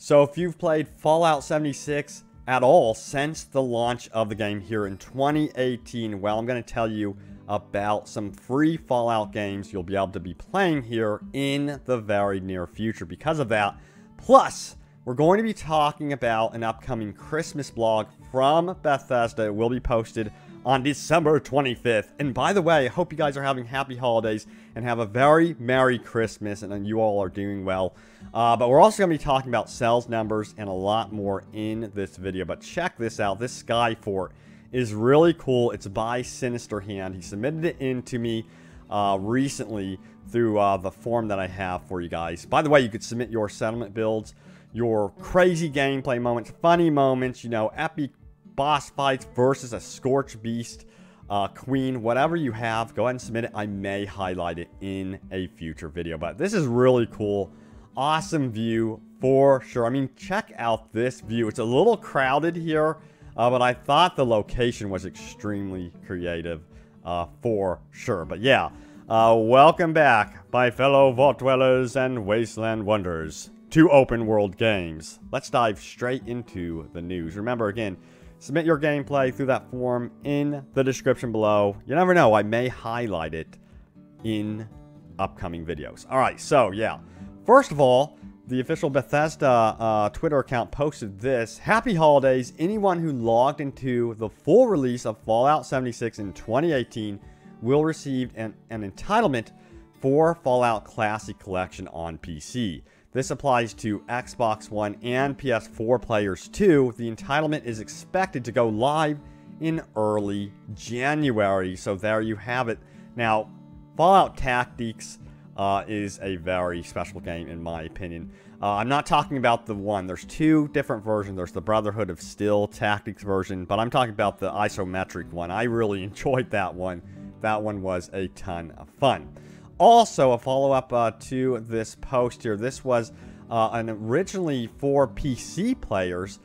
So if you've played Fallout 76 at all since the launch of the game here in 2018, well, I'm going to tell you about some free Fallout games you'll be able to be playing here in the very near future because of that. Plus, we're going to be talking about an upcoming Christmas blog from Bethesda. It will be posted on December 25th. And by the way, I hope you guys are having happy holidays and have a very Merry Christmas and you all are doing well. But we're also going to be talking about sales numbers and a lot more in this video. But check this out. This Sky Fort is really cool. It's by Sinister Hand. He submitted it in to me recently through the form that I have for you guys. By the way, you could submit your settlement builds, your crazy gameplay moments, funny moments, you know, epic boss fights versus a Scorched Beast Queen, whatever you have, go ahead and submit it. I may highlight it in a future video, but this is really cool. Awesome view for sure. I mean, check out this view. It's a little crowded here, but I thought the location was extremely creative for sure. But yeah, welcome back, my fellow Vault Dwellers and Wasteland Wonders, to Open World Games. Let's dive straight into the news. Remember, again, submit your gameplay through that form in the description below. You never know, I may highlight it in upcoming videos. Alright, so yeah. First of all, the official Bethesda Twitter account posted this. Happy holidays. Anyone who logged into the full release of Fallout 76 in 2018 will receive an entitlement for Fallout Classic Collection on PC. This applies to Xbox One and PS4 players too. The entitlement is expected to go live in early January. So there you have it. Now, Fallout Tactics is a very special game in my opinion. I'm not talking about the one. There's two different versions. There's the Brotherhood of Steel Tactics version, but I'm talking about the isometric one. I really enjoyed that one. That one was a ton of fun. Also, a follow-up to this post here. This was originally for PC players.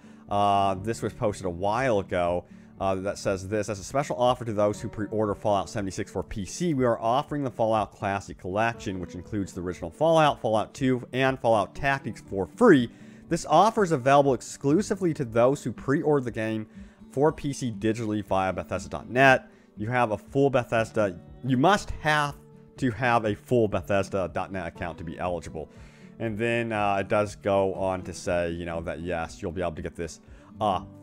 This was posted a while ago. That says this: as a special offer to those who pre-order Fallout 76 for PC, we are offering the Fallout Classic Collection, which includes the original Fallout, Fallout 2, and Fallout Tactics for free. This offer is available exclusively to those who pre-order the game for PC digitally via Bethesda.net. You have a full Bethesda. You must have to have a full Bethesda.net account to be eligible. And then it does go on to say, you know, that yes, you'll be able to get this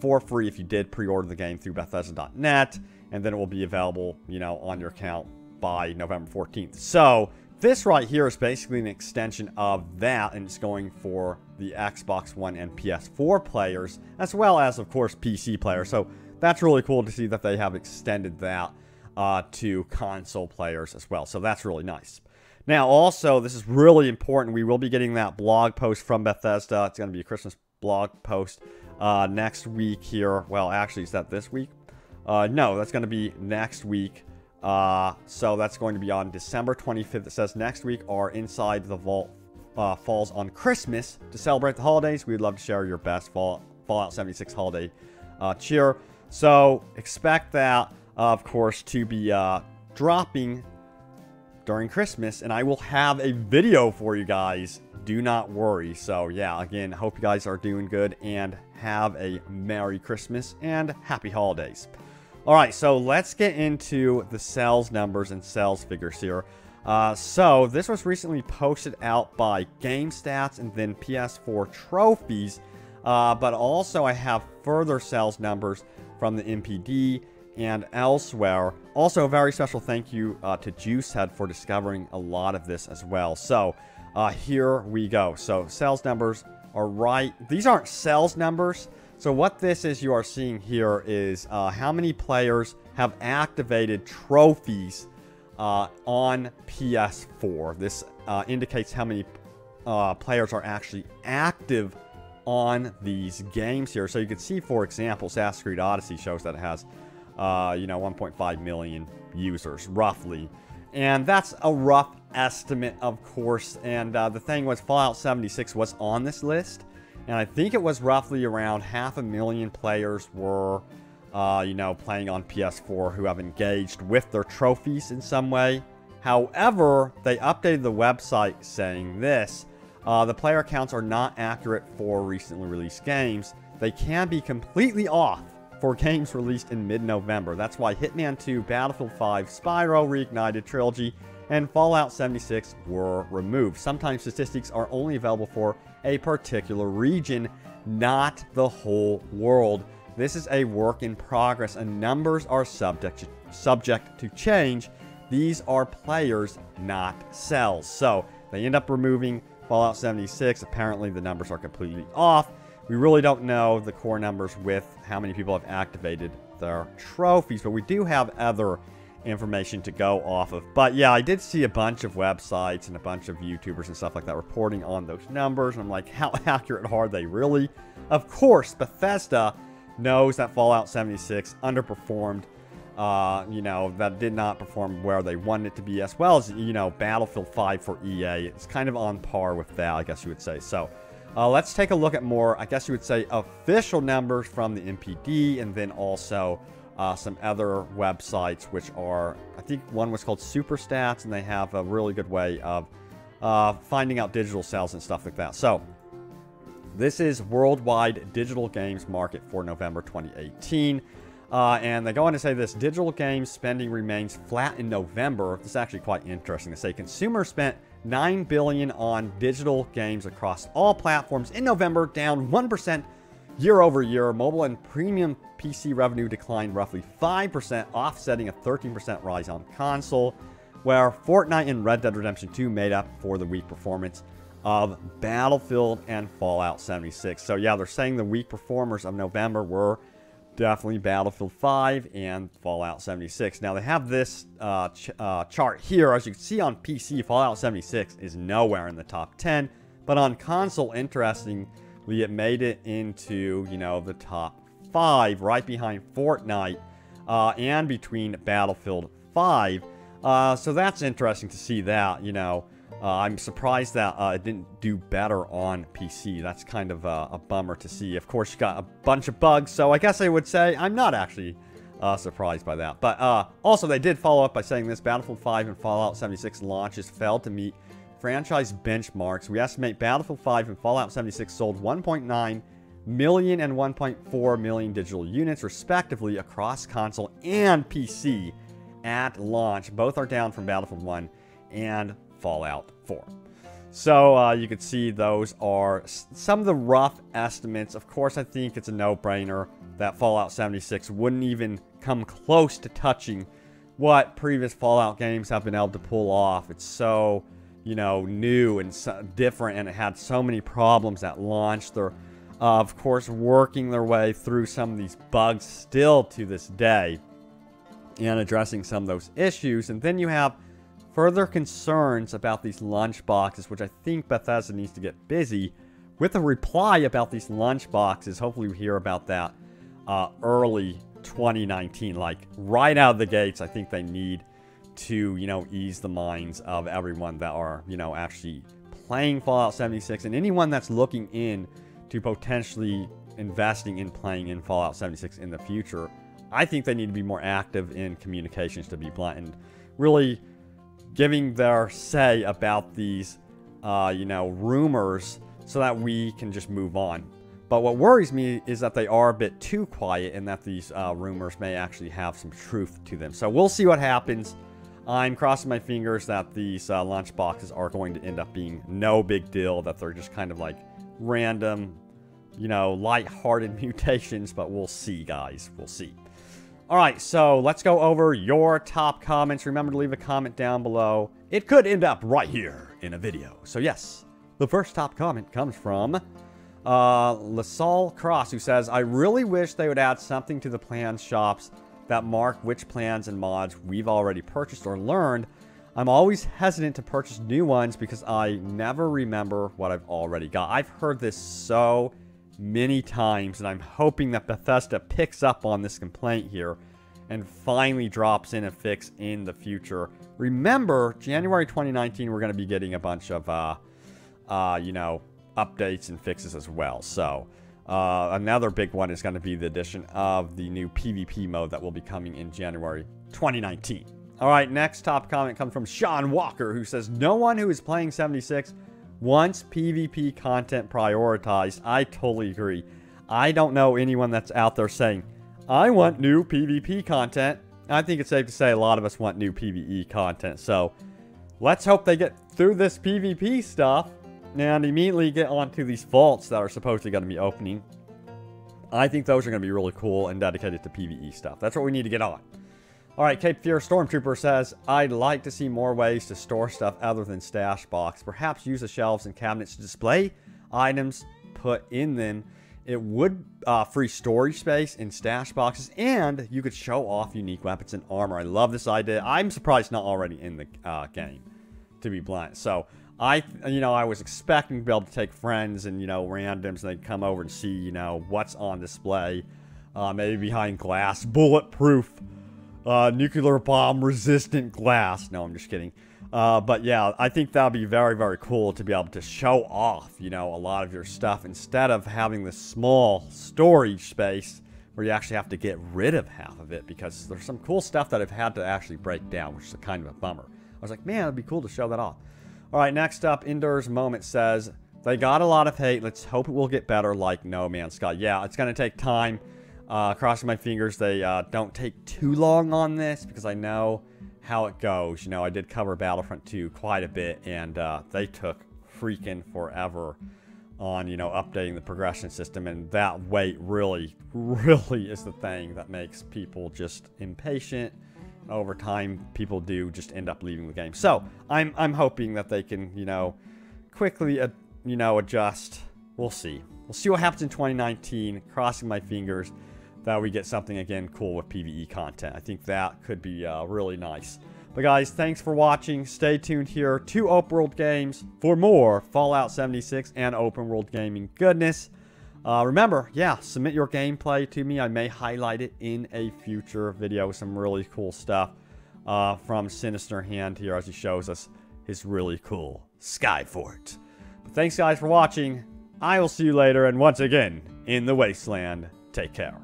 for free if you did pre-order the game through Bethesda.net, and then it will be available, you know, on your account by November 14th. So this right here is basically an extension of that, and it's going for the Xbox One and PS4 players, as well as, of course, PC players. So that's really cool to see that they have extended that to console players as well. So that's really nice. Now, also, this is really important. We will be getting that blog post from Bethesda. It's going to be a Christmas blog post next week here. Well, actually, is that this week? No, that's going to be next week. So that's going to be on December 25th. It says next week our Inside the Vault falls on Christmas. To celebrate the holidays, we'd love to share your best Fallout 76 holiday cheer. So expect that, of course, to be dropping during Christmas, and I will have a video for you guys. Do not worry. So yeah, again, hope you guys are doing good and have a Merry Christmas and Happy Holidays. Alright, so let's get into the sales numbers and sales figures here. So this was recently posted out by GameStats and then PS4 Trophies, but also I have further sales numbers from the MPD and elsewhere. Also, a very special thank you to Juicehead for discovering a lot of this as well. So here we go. So sales numbers are right. These aren't sales numbers. So what this is you are seeing here is how many players have activated trophies on PS4. This indicates how many players are actually active on these games here. So you can see, for example, Assassin's Creed Odyssey shows that it has you know, 1.5 million users, roughly. And that's a rough estimate, of course. And the thing was, Fallout 76 was on this list. And I think it was roughly around 500,000 players were, you know, playing on PS4 who have engaged with their trophies in some way. However, they updated the website saying this. The player counts are not accurate for recently released games. They can be completely off for games released in mid-November. That's why Hitman 2, Battlefield 5, Spyro Reignited Trilogy, and Fallout 76 were removed. Sometimes statistics are only available for a particular region, not the whole world. This is a work in progress, and numbers are subject to change. These are players, not cells. So they end up removing Fallout 76. Apparently the numbers are completely off. We really don't know the core numbers with how many people have activated their trophies, but we do have other information to go off of. But yeah, I did see a bunch of websites and a bunch of YouTubers and stuff like that reporting on those numbers. And I'm like, how accurate are they really? Of course, Bethesda knows that Fallout 76 underperformed. You know, that did not perform where they wanted it to be, as well as, you know, Battlefield 5 for EA. It's kind of on par with that, I guess you would say. So, let's take a look at more, I guess you would say, official numbers from the MPD, and then also some other websites, which are, I think one was called Superstats, and they have a really good way of finding out digital sales and stuff like that. So, this is worldwide digital games market for November 2018. And they go on to say this: digital games spending remains flat in November. This is actually quite interesting. They say consumers spent $9 billion on digital games across all platforms in November, down 1% year over year. Mobile and premium PC revenue declined roughly 5%, offsetting a 13% rise on console, where Fortnite and Red Dead Redemption 2 made up for the weak performance of Battlefield and Fallout 76. So yeah, they're saying the weak performers of November were definitely Battlefield 5 and Fallout 76. Now, they have this chart here. As you can see on PC, Fallout 76 is nowhere in the top 10. But on console, interestingly, it made it into, you know, the top 5, right behind Fortnite and between Battlefield 5. So that's interesting to see that, you know. I'm surprised that it didn't do better on PC. That's kind of a bummer to see. Of course, you got a bunch of bugs, so I guess I would say I'm not actually surprised by that. But also, they did follow up by saying this: Battlefield 5 and Fallout 76 launches failed to meet franchise benchmarks. We estimate Battlefield 5 and Fallout 76 sold 1.9 million and 1.4 million digital units, respectively, across console and PC at launch. Both are down from Battlefield 1 and Fallout 4. So you can see those are some of the rough estimates. Of course, I think it's a no-brainer that Fallout 76 wouldn't even come close to touching what previous Fallout games have been able to pull off. It's so, you know, new and so different, and it had so many problems at launch. They're, of course, working their way through some of these bugs still to this day and addressing some of those issues. And then you have further concerns about these lunch boxes, which I think Bethesda needs to get busy with a reply about these lunch boxes. Hopefully we hear about that early 2019, like right out of the gates. I think they need to, you know, ease the minds of everyone that are, you know, actually playing Fallout 76, and anyone that's looking in to potentially investing in playing in Fallout 76 in the future. I think they need to be more active in communications, to be blunt, and really giving their say about these, you know, rumors, so that we can just move on. But what worries me is that they are a bit too quiet, and that these rumors may actually have some truth to them. So we'll see what happens. I'm crossing my fingers that these lunch boxes are going to end up being no big deal, that they're just kind of like random, you know, light-hearted mutations, but we'll see, guys. We'll see. Alright, so let's go over your top comments. Remember to leave a comment down below. It could end up right here in a video. So yes, the first top comment comes from LaSalle Cross, who says, I really wish they would add something to the plans shops that mark which plans and mods we've already purchased or learned. I'm always hesitant to purchase new ones because I never remember what I've already got. I've heard this so many times, and I'm hoping that Bethesda picks up on this complaint here and finally drops in a fix in the future. Remember, January 2019, we're going to be getting a bunch of, you know, updates and fixes as well. So, another big one is going to be the addition of the new PvP mode that will be coming in January 2019. All right, next top comment comes from Sean Walker, who says, no one who is playing 76 Once PvP content prioritized, I totally agree. I don't know anyone that's out there saying, I want new PvP content. I think it's safe to say a lot of us want new PvE content. So let's hope they get through this PvP stuff and immediately get onto these vaults that are supposedly going to be opening. I think those are going to be really cool and dedicated to PvE stuff. That's what we need to get on. Alright, Cape Fear Stormtrooper says, I'd like to see more ways to store stuff other than stash box. Perhaps use the shelves and cabinets to display items put in them. It would free storage space in stash boxes, and you could show off unique weapons and armor. I love this idea. I'm surprised it's not already in the game, to be blunt. So, I was expecting to be able to take friends and, randoms, and they'd come over and see, what's on display. Maybe behind glass, bulletproof, nuclear bomb resistant glass. No, I'm just kidding. But yeah, I think that would be very, very cool to be able to show off, a lot of your stuff instead of having this small storage space where you actually have to get rid of half of it, because there's some cool stuff that I've had to actually break down, which is kind of a bummer. I was like, man, it'd be cool to show that off. All right, next up, Indoors Moment says, they got a lot of hate. Let's hope it will get better like No Man's Sky. Yeah, it's going to take time. Crossing my fingers they don't take too long on this, because I know how it goes. I did cover Battlefront 2 quite a bit, and they took freaking forever on, updating the progression system, and that wait really, really is the thing that makes people just impatient. Over time, people do just end up leaving the game. So, I'm hoping that they can, quickly, adjust. We'll see. We'll see what happens in 2019. Crossing my fingers that we get something, again, cool with PvE content. I think that could be really nice. But guys, thanks for watching. Stay tuned here to Open World Games for more Fallout 76 and Open World Gaming goodness. Remember, yeah, submit your gameplay to me. I may highlight it in a future video with some really cool stuff from Sinister Hand here as he shows us his really cool Skyfort. But thanks, guys, for watching. I will see you later, and once again, in the Wasteland, take care.